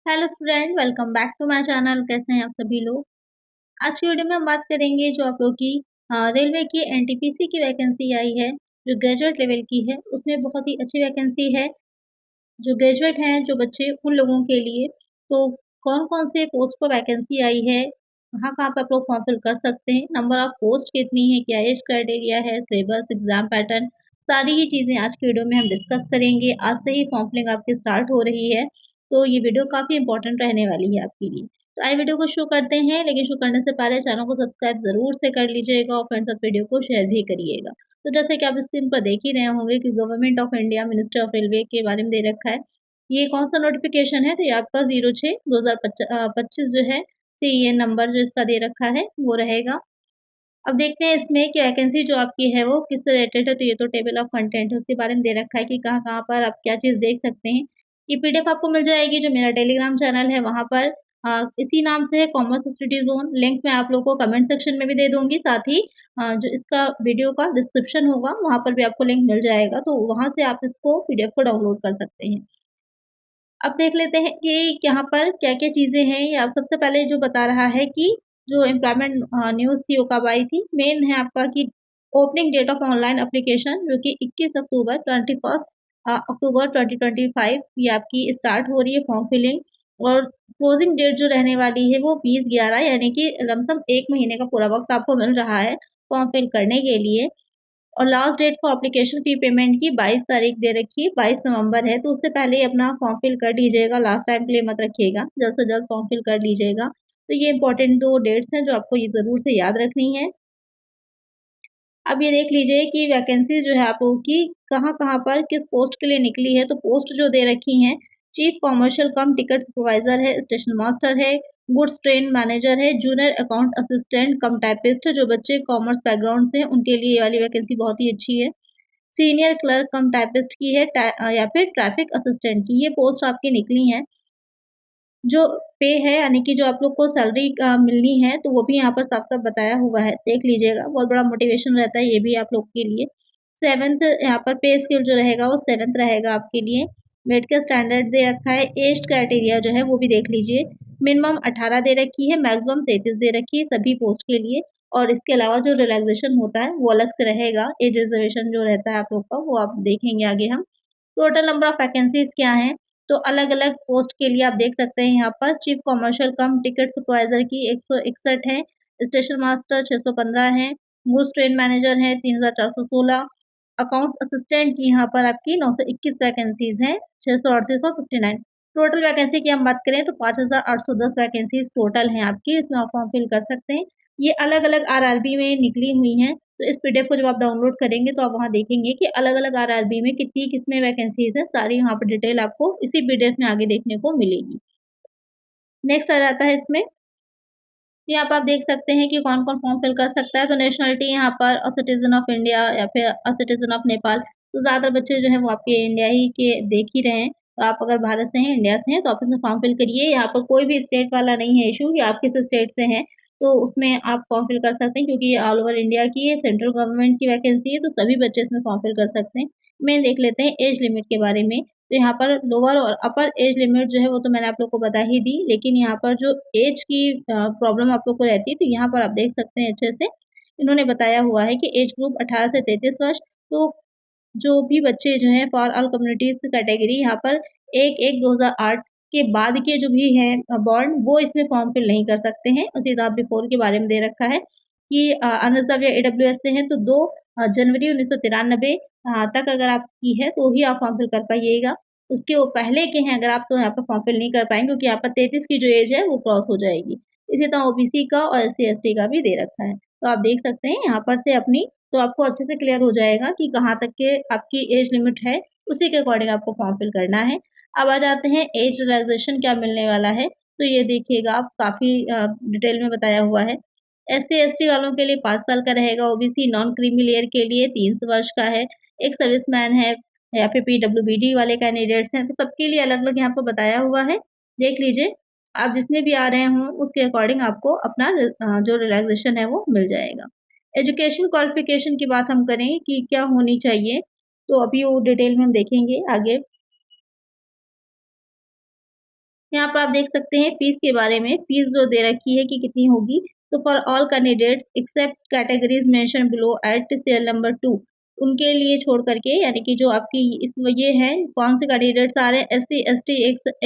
Hello friend, welcome back to my channel. कैसे हैं आप सभी लोग। आज की वीडियो में हम बात करेंगे जो आप लोग की रेलवे की एनटीपीसी की वैकेंसी आई है, जो ग्रेजुएट लेवल की है। उसमें बहुत ही अच्छी वैकेंसी है। जो ग्रेजुएट हैं जो बच्चे, उन लोगों के लिए। तो कौन-कौन से पोस्ट पर वैकेंसी आई है, कहाँ-कहाँ पे आप लोग फॉर्म फिल कर सकते हैं, नंबर ऑफ पोस्ट कितनी है, क्या एज क्राइटेरिया है, सिलेबस, एग्ज़ाम पैटर्न, सारी ही चीज़ें आज की वीडियो में हम डिस्कस करेंगे। आज से ही फॉर्म फिलिंग आपकी स्टार्ट हो रही है, तो ये वीडियो काफ़ी इंपॉर्टेंट रहने वाली है आपके लिए। तो आइए वीडियो को शुरू करते हैं, लेकिन शुरू करने से पहले चैनल को सब्सक्राइब ज़रूर से कर लीजिएगा और फ्रेंड्स तक वीडियो को शेयर भी करिएगा। तो जैसे कि आप स्क्रीन पर देख ही रहे होंगे कि government of India ministry of railway के बारे में दे रखा है। ये कौन-सा नोटिफ़िकेशन है, तो ये आपका 06/2025 जो है सीईएन नंबर जो इसका दे रखा है, वो रहेगा। अब देखते हैं इसमें कि वैकेंसी जो आपकी है वो किससे रिलेटेड है। तो ये तो टेबल ऑफ कंटेंट है, उसके बारे में दे रखा है कि कहाँ-कहाँ पर आप क्या चीज़ देख सकते हैं। ये पीडीएफ आपको मिल जाएगी जो मेरा टेलीग्राम चैनल है वहाँ पर। इसी नाम से है कॉमर्स सिटी ज़ोन। लिंक मैं आप लोगों को कमेंट सेक्शन में भी दे दूँगी। साथ ही जो इसका वीडियो का डिस्क्रिप्शन होगा वहाँ पर भी आपको लिंक मिल जाएगा, तो वहाँ से आप इसको पीडीएफ को डाउनलोड कर सकते हैं। अब देख लेते हैं कि यहाँ पर क्या-क्या चीज़ें हैं। या सबसे पहले जो बता रहा है कि जो एम्प्लॉयमेंट न्यूज़ थी वो कब आई थी। मेन है आपका कि opening date of online application जो कि 21 अक्टूबर 21 अक्टूबर 2025 ये आपकी स्टार्ट हो रही है फॉर्म फिलिंग। और क्लोजिंग डेट जो रहने वाली है वो 20/11 यानी कि लमसम 1 महीने का पूरा वक़्त आपको मिल रहा है फॉर्म फिल करने के लिए। और last date for application fee payment की 22 तारीख दे रखी है, 22 नवंबर है, तो उससे पहले ही अपना फॉर्म फिल कर लीजिएगा, लास्ट टाइम के लिए मत रखिएगा, जल्द से जल्द फॉर्म फिल कर लीजिएगा। तो ये इम्पोर्टेंट 2 डेट्स हैं जो आपको ये ज़रूर से याद रखनी है। अब ये देख लीजिए कि वैकेंसी जो है आप लोगों की कहाँ-कहाँ पर किस पोस्ट के लिए निकली है। तो पोस्ट जो दे रखी हैं, चीफ कमर्शियल कम टिकट सुपरवाइज़र है, स्टेशन मास्टर है, गुड्स ट्रेन मैनेजर है, junior account assistant cum typist है। जो बच्चे कॉमर्स बैकग्राउंड से हैं उनके लिए ये वाली वैकेंसी बहुत ही अच्छी है। सीनियर क्लर्क कम टाइपिस्ट की है या फिर ट्रैफिक असिस्टेंट की, ये पोस्ट आपकी निकली हैं। जो पे है यानी कि जो आप लोग को सैलरी मिलनी है, तो वो भी यहाँ पर साफ-साफ बताया हुआ है, देख लीजिएगा। बहुत बड़ा मोटिवेशन रहता है ये भी आप लोग के लिए। 7th यहाँ पर पे स्केल जो रहेगा वो 7th रहेगा आपके लिए। मेडिकल स्टैंडर्ड दे रखा है, एज क्राइटेरिया जो है वो भी देख लीजिए। मिनिमम 18 दे रखी है, मैक्सिमम 33 दे रखी है सभी पोस्ट के लिए। और इसके अलावा जो रिलैक्सेशन होता है वो अलग से रहेगा, एज रिजर्वेशन जो रहता है आप लोग का वो आप देखेंगे आगे हम। टोटल नंबर ऑफ वैकेंसीज़ क्या हैं? तो अलग-अलग पोस्ट के लिए आप देख सकते हैं यहाँ पर चीफ कमर्शियल कम टिकट सुपरवाइज़र की 161 है, स्टेशन मास्टर 615 हैं, गुड्स ट्रेन मैनेजर हैं 3416, अकाउंट्स असिस्टेंट की यहाँ पर आपकी 921 वैकेंसीज़ हैं, 638 और 59। टोटल वैकेंसी की हम बात करें तो 5810 वैकेंसीज़ टोटल हैं आपकी, इसमें आप फॉर्म फिल कर सकते हैं। ये अलग-अलग आरआरबी में निकली हुई हैं। तो इस पीडीएफ को जब आप डाउनलोड करेंगे तो आप वहाँ देखेंगे कि अलग-अलग आरआरबी में कितनी किसमें वैकेंसीज़ हैं, सारी वहाँ पर डिटेल आपको इसी पीडीएफ में आगे देखने को मिलेगी। नेक्स्ट आ जाता है इसमें, यहाँ पर आप देख सकते हैं कि कौन-कौन फॉर्म फिल कर सकता है। तो नेशनैलिटी यहाँ पर सिटिज़न ऑफ इंडिया या फिर सिटिज़न ऑफ नेपाल। तो ज़्यादातर बच्चे जो हैं वो आपके इंडिया ही के देख ही रहे हैं। तो आप अगर भारत से हैं, इंडिया से हैं तो आप इसमें फॉर्म फिल करिए। यहाँ पर कोई भी स्टेट वाला नहीं है इश्यू कि आप किस स्टेट से हैं, तो उसमें आप फॉर्म फिल कर सकते हैं क्योंकि ये ऑल ओवर इंडिया की है, सेंट्रल गवर्नमेंट की वैकेंसी है, तो सभी बच्चे इसमें फॉर्म फिल कर सकते हैं। मेन देख लेते हैं एज लिमिट के बारे में। तो यहाँ पर लोअर और अपर एज लिमिट जो है वो तो मैंने आप लोग को बता ही दी, लेकिन यहाँ पर जो एज की प्रॉब्लम आप लोग को रहती है तो यहाँ पर आप देख सकते हैं अच्छे से। इन्होंने बताया हुआ है कि एज ग्रुप 18 से 33 वर्ष। तो जो भी बच्चे जो हैं फॉर ऑल कम्युनिटीज़ कैटेगरी यहाँ पर 1/1/2008 के बाद के जो भी हैं बॉर्न वो इसमें फॉर्म फिल नहीं कर सकते हैं। उसी तरह बिफोर के बारे में दे रखा है कि अनरिज़र्व या ईडब्ल्यूएस से हैं तो 2 जनवरी 1993 तक अगर आपकी है तो ही आप फॉर्म फिल कर पाइएगा। उसके वो पहले के हैं अगर आप तो यहाँ पर फॉर्म फिल नहीं कर पाएँगे क्योंकि यहाँ पर 33 की जो एज है वो क्रॉस हो जाएगी। इसी तरह ओबीसी का और एससी-एसटी का भी दे रखा है। तो आप देख सकते हैं यहाँ पर से अपनी, तो आपको अच्छे से क्लियर हो जाएगा कि कहाँ तक के आपकी एज लिमिट है, उसी के अकॉर्डिंग आपको फॉर्म फिल करना है। अब आ जाते हैं एज रिलैक्सेशन क्या मिलने वाला है, तो ये देखिएगा आप काफ़ी डिटेल में बताया हुआ है। एससी-एसटी वालों के लिए 5 साल का रहेगा, ओबीसी नॉन क्रीमी लेयर के लिए 3 वर्ष का है, एक सर्विसमैन है या फिर पीडब्ल्यूबीडी वाले कैंडिडेट्स हैं, तो सबके लिए अलग-अलग यहाँ पे बताया हुआ है। देख लीजिए, आप जिसमें भी आ रहे हों उसके अकॉर्डिंग आपको अपना जो रिलैक्सेशन है वो मिल जाएगा। एजुकेशन क्वालिफ़िकेशन की बात हम करें कि क्या होनी चाहिए, तो अभी वो डिटेल में हम देखेंगे आगे। यहाँ पर आप देख सकते हैं फीस के बारे में, फीस जो दे रखी है कि कितनी होगी। तो for all candidates except categories mention below at serial number 2, उनके लिए छोड़ करके, यानी कि जो आपकी इस ये है कौन से कैंडिडेट्स आ रहे हैं, एससी, एसटी,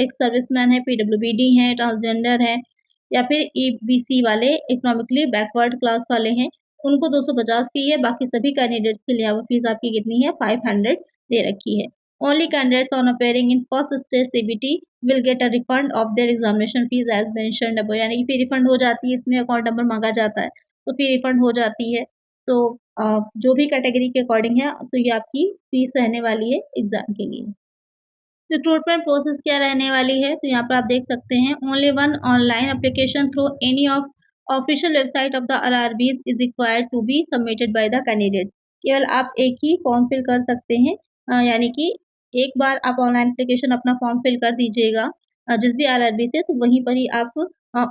एक्स सर्विसमैन है, पीडब्ल्यूबीडी हैं, ट्रांसजेंडर हैं, या फिर ईबीसी वाले, इकोनॉमिकली बैकवर्ड क्लास वाले हैं, उनको 250 फी है। बाकी सभी कैंडिडेट्स के लिए यहाँ फीस आपकी कितनी है, 500 दे रखी है। Only candidates on appearing in first stage CBT will get a refund of their examination fees as mentioned above, यानी कि फी रिफंड हो जाती है, इसमें अकाउंट नंबर मांगा जाता है तो फी रिफंड हो जाती है। तो जो भी कैटेगरी के अकॉर्डिंग है तो ये आपकी फीस रहने वाली है एग्जाम के लिए। रिक्रूटमेंट प्रोसेस क्या रहने वाली है, तो यहाँ पर आप देख सकते हैं only one online application through any of official website of the RRBs is required to be submitted by the candidate. केवल आप एक ही फॉर्म फिल कर सकते हैं, यानी कि एक बार आप ऑनलाइन एप्लीकेशन अपना फॉर्म फिल कर दीजिएगा जिस भी आरआरबी से, तो वहीं पर ही आप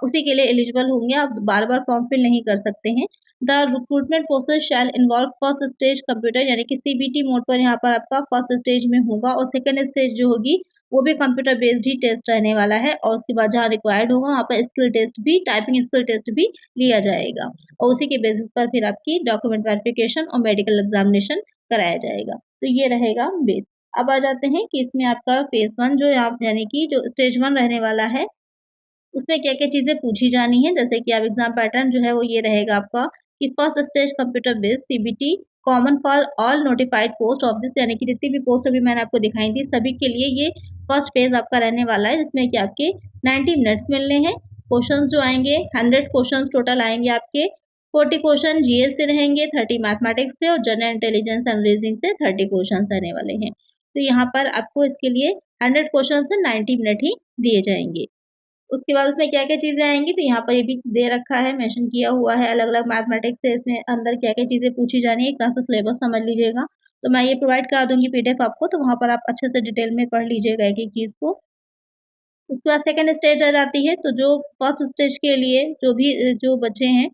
उसी के लिए एलिजिबल होंगे, आप बार बार फॉर्म फिल नहीं कर सकते हैं। The recruitment process shall involve first stage computer, यानी कि सीबीटी मोड पर यहाँ पर आपका फर्स्ट स्टेज में होगा, और सेकंड स्टेज जो होगी वो भी कंप्यूटर बेस्ड ही टेस्ट रहने वाला है, और उसके बाद जहाँ रिक्वायर्ड होगा वहाँ पर स्किल टेस्ट भी, टाइपिंग स्किल टेस्ट भी लिया जाएगा, और उसी के बेसिस पर फिर आपकी डॉक्यूमेंट वेरिफिकेशन और मेडिकल एग्जामिनेशन कराया जाएगा। तो ये रहेगा बेस। अब आ जाते हैं कि इसमें आपका फेज 1 जो आप, यानी कि जो स्टेज 1 रहने वाला है, उसमें क्या-क्या चीज़ें पूछी जानी है। जैसे कि आप एग्जाम पैटर्न जो है वो ये रहेगा आपका कि first stage computer based CBT common for all notified post of this, यानी कि जितनी भी पोस्ट अभी मैंने आपको दिखाई थी सभी के लिए ये फर्स्ट फेज आपका रहने वाला है, जिसमें कि आपके 90 मिनट्स मिलने हैं। क्वेश्चंस जो आएंगे 100 क्वेश्चंस टोटल आएंगे आपके। 40 क्वेश्चन जीएस से रहेंगे, 30 मैथमेटिक्स से, और जनरल इंटेलिजेंस एंड रीजनिंग से 30 क्वेश्चन रहने वाले हैं। तो यहाँ पर आपको इसके लिए 100 क्वेश्चन से 90 मिनट ही दिए जाएंगे। उसके बाद उसमें क्या-क्या चीज़ें आएँगी, तो यहाँ पर ये भी दे रखा है, मेंशन किया हुआ है अलग-अलग मैथमेटिक्स से, इसमें अंदर क्या-क्या चीज़ें पूछी जानी है, एक तरह से सिलेबस समझ लीजिएगा। तो मैं ये प्रोवाइड करा दूँगी पीडीएफ आपको, तो वहाँ पर आप अच्छे से डिटेल में पढ़ लीजिएगा एक-एक चीज़ को। उसके बाद सेकंड स्टेज आ जाती है, तो जो फर्स्ट स्टेज के लिए जो भी जो बच्चे हैं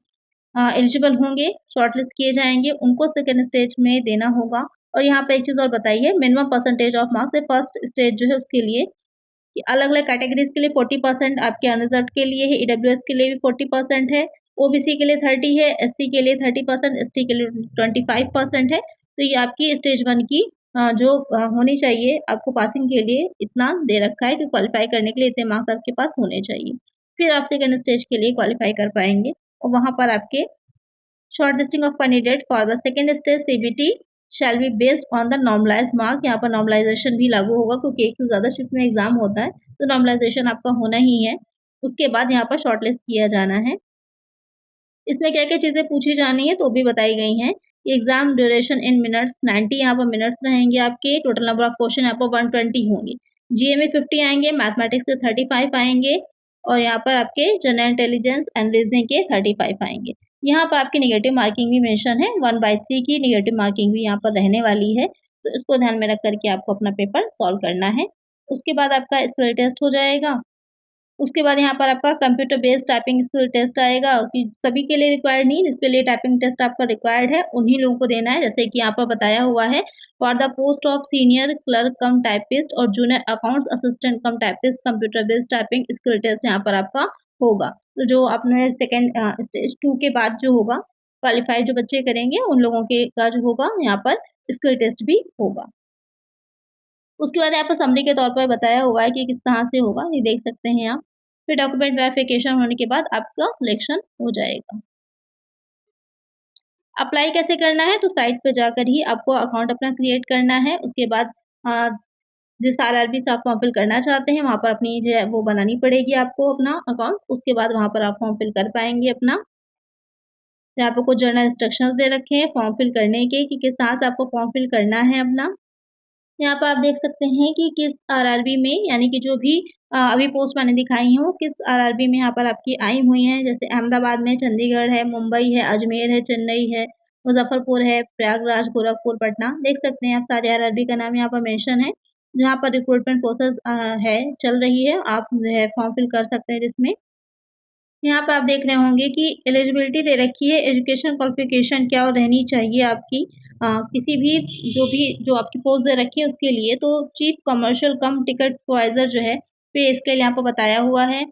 एलिजिबल होंगे, शॉर्टलिस्ट किए जाएँगे, उनको सेकंड स्टेज में देना होगा। और यहाँ पे एक चीज़ और बताई है, मिनिमम परसेंटेज ऑफ मार्क्स है फर्स्ट स्टेज जो है उसके लिए, कि अलग-अलग कैटेगरीज़ के लिए 40% आपके अनरिज़र्व्ड के लिए है, ईडब्ल्यूएस के लिए भी 40% है, ओबीसी के लिए 30 है, एससी के लिए 30%, एसटी के लिए 25% है। तो ये आपकी स्टेज 1 की जो होनी चाहिए आपको पासिंग के लिए, इतना दे रखा है कि क्वालीफाई करने के लिए इतने मार्क्स आपके पास होने चाहिए। फिर आप सेकंड स्टेज के लिए क्वालीफाई कर पाएँगे, और वहाँ पर आपके shortlisting of candidate for the second stage CBT shall be based on the normalised mark. यहाँ पर नॉर्मलाइजेशन भी लागू होगा, क्योंकि एक से ज़्यादा शिफ्ट में एग्जाम होता है, तो नॉर्मलाइजेशन आपका होना ही है। उसके बाद यहाँ पर शॉर्टलिस्ट किया जाना है। इसमें क्या-क्या चीज़ें पूछी जानी है तो भी बताई गई हैं। एग्जाम ड्यूरेशन इन मिनट्स 90 यहाँ पर मिनट्स रहेंगे आपके। टोटल नंबर ऑफ क्वेश्चन यहाँ पर 120 होंगे। जीए में 50 आएंगे, मैथमेटिक्स से 35 आएंगे, और यहाँ पर आपके जनरल इंटेलिजेंस एंड रीजनिंग के 35 आएंगे। यहाँ पर आपकी नेगेटिव मार्किंग भी मेंशन है, 1/3 की नेगेटिव मार्किंग भी यहाँ पर रहने वाली है, तो इसको ध्यान में रख करके आपको अपना पेपर सॉल्व करना है। उसके बाद आपका स्किल टेस्ट हो जाएगा। उसके बाद यहाँ पर आपका computer based typing skill test आएगा, कि सभी के लिए रिक्वायर्ड नहीं, जिसके लिए टाइपिंग टेस्ट आपका रिक्वायर्ड है उन्हीं लोगों को देना है। जैसे कि यहाँ पर बताया हुआ है, for the post of senior clerk cum typist और junior accounts assistant cum typist computer based typing skill test यहाँ पर आपका होगा। तो जो अपने सेकेंड स्टेज 2 के बाद जो होगा, क्वालिफाइड जो बच्चे करेंगे उन लोगों के का जो होगा यहाँ पर स्किल टेस्ट भी होगा। उसके बाद यहाँ पर समरी के तौर पर बताया हुआ है कि किस तरह से होगा, ये देख सकते हैं आप। फिर डॉक्यूमेंट वेरिफिकेशन होने के बाद आपका सिलेक्शन हो जाएगा। अप्लाई कैसे करना है, तो साइट पे जाकर ही आपको अकाउंट अपना क्रिएट करना है। उसके बाद अ, जिस आरआरबी से आप फॉर्म फिल करना चाहते हैं वहाँ पर अपनी जो है वो बनानी पड़ेगी आपको अपना अकाउंट। उसके बाद वहाँ पर आप फॉर्म फिल कर पाएँगे अपना। यहाँ पे कुछ जनरल इंस्ट्रक्शंस दे रखे हैं फॉर्म फिल करने के, कि किस तरह से आपको फॉर्म फिल करना है अपना। यहाँ पर आप देख सकते हैं कि किस आरआरबी में, यानी कि जो भी अभी पोस्ट मैंने दिखाई हैं वो किस आरआरबी में यहाँ पर आपकी आई हुई हैं। जैसे अहमदाबाद में, चंडीगढ़ है, मुंबई है, अजमेर है, चेन्नई है, मुज़फ्फरपुर है, प्रयागराज, गोरखपुर, पटना। देख सकते हैं आप सारे आरआरबी का नाम यहाँ पर मेंशन है। जहाँ पर रिक्रूटमेंट प्रोसेस है, चल रही है, आप जो है फॉर्म फिल कर सकते हैं जिसमें। यहाँ पे आप देख रहे होंगे कि एलिजिबिलिटी दे रखी है, एजुकेशन क्वालिफ़िकेशन क्या रहनी चाहिए आपकी किसी भी जो आपकी पोस्ट दे रखी है उसके लिए। तो चीफ कमर्शियल कम टिकट सुपरवाइज़र जो है, पे स्केल यहाँ पर बताया हुआ है।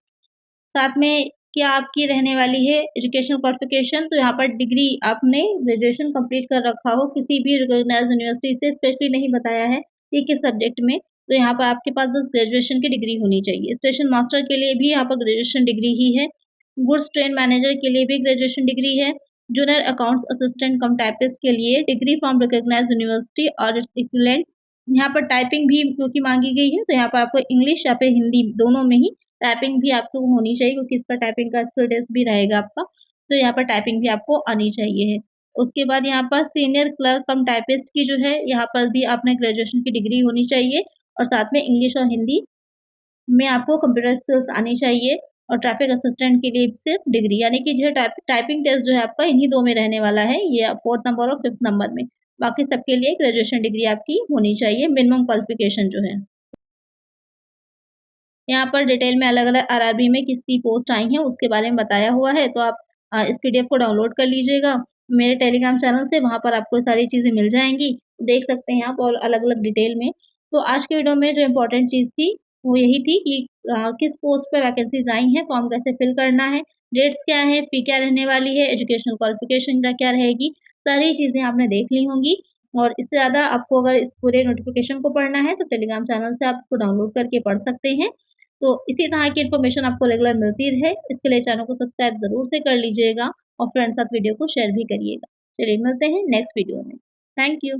साथ में क्या आपकी रहने वाली है एजुकेशनल क्वालिफ़िकेशन, तो यहाँ पर डिग्री आपने ग्रेजुएशन कंप्लीट कर रखा हो किसी भी रिकॉग्नाइज्ड यूनिवर्सिटी से, स्पेशली नहीं बताया है कि किस सब्जेक्ट में, तो यहाँ पर आपके पास बस ग्रेजुएशन की डिग्री होनी चाहिए। स्टेशन मास्टर के लिए भी यहाँ पर ग्रेजुएशन डिग्री ही है। गुड्स ट्रेन मैनेजर के लिए भी ग्रेजुएशन डिग्री है। Junior accounts assistant cum typist के लिए डिग्री फ्रॉम रिकॉग्नाइज्ड यूनिवर्सिटी और इट्स इक्विवेलेंट। यहाँ पर टाइपिंग भी क्योंकि माँगी गई है, तो यहाँ पर आपको इंग्लिश या फिर हिंदी दोनों में ही टाइपिंग भी आपको होनी चाहिए, क्योंकि इसका टाइपिंग का स्किल टेस्ट भी रहेगा आपका, तो यहाँ पर टाइपिंग भी आपको आनी चाहिए है। उसके बाद यहाँ पर सीनियर क्लर्क कम टाइपिस्ट की जो है, यहाँ पर भी आपने ग्रेजुएशन की डिग्री होनी चाहिए और साथ में इंग्लिश और हिंदी में आपको कंप्यूटर स्किल्स आनी चाहिए और ट्रैफिक असिस्टेंट के लिए सिर्फ डिग्री, यानी कि जो टाइपिंग टेस्ट जो है आपका इन्हीं 2 में रहने वाला है, ये 4th नंबर और 5th नंबर में। बाकी सबके लिए ग्रेजुएशन डिग्री आपकी होनी चाहिए, मिनिमम क्वालिफ़िकेशन जो है। यहाँ पर डिटेल में अलग-अलग आरआरबी में किसकी पोस्ट आई हैं, उसके बारे में बताया हुआ है, तो आप इस पीडीएफ को डाउनलोड कर लीजिएगा मेरे टेलीग्राम चैनल से, वहाँ पर आपको सारी चीज़ें मिल जाएँगी, देख सकते हैं आप और अलग-अलग डिटेल में। तो आज के वीडियो में जो इम्पोर्टेंट चीज़ थी, वो यही थी कि किस पोस्ट पे वैकेंसीज़ आई हैं, फॉर्म कैसे फिल करना है, डेट्स क्या हैं, फ़ी क्या रहने वाली है, एजुकेशनल क्वालिफ़िकेशन क्या रहेगी, सारी चीज़ें आपने देख ली होंगी। और इससे ज़्यादा आपको अगर इस पूरे नोटिफ़िकेशन को पढ़ना है, तो टेलीग्राम चैनल से आप इसको डाउनलोड करके पढ़ सकते हैं। तो इसी तरह की इन्फॉर्मेशन आपको रेगुलर मिलती रहे, इसके लिए चैनल को सब्सक्राइब ज़रूर से कर लीजिएगा और फ्रेंड्स के साथ वीडियो को शेयर भी करिएगा। चलिए मिलते हैं नेक्स्ट वीडियो में। Thank you.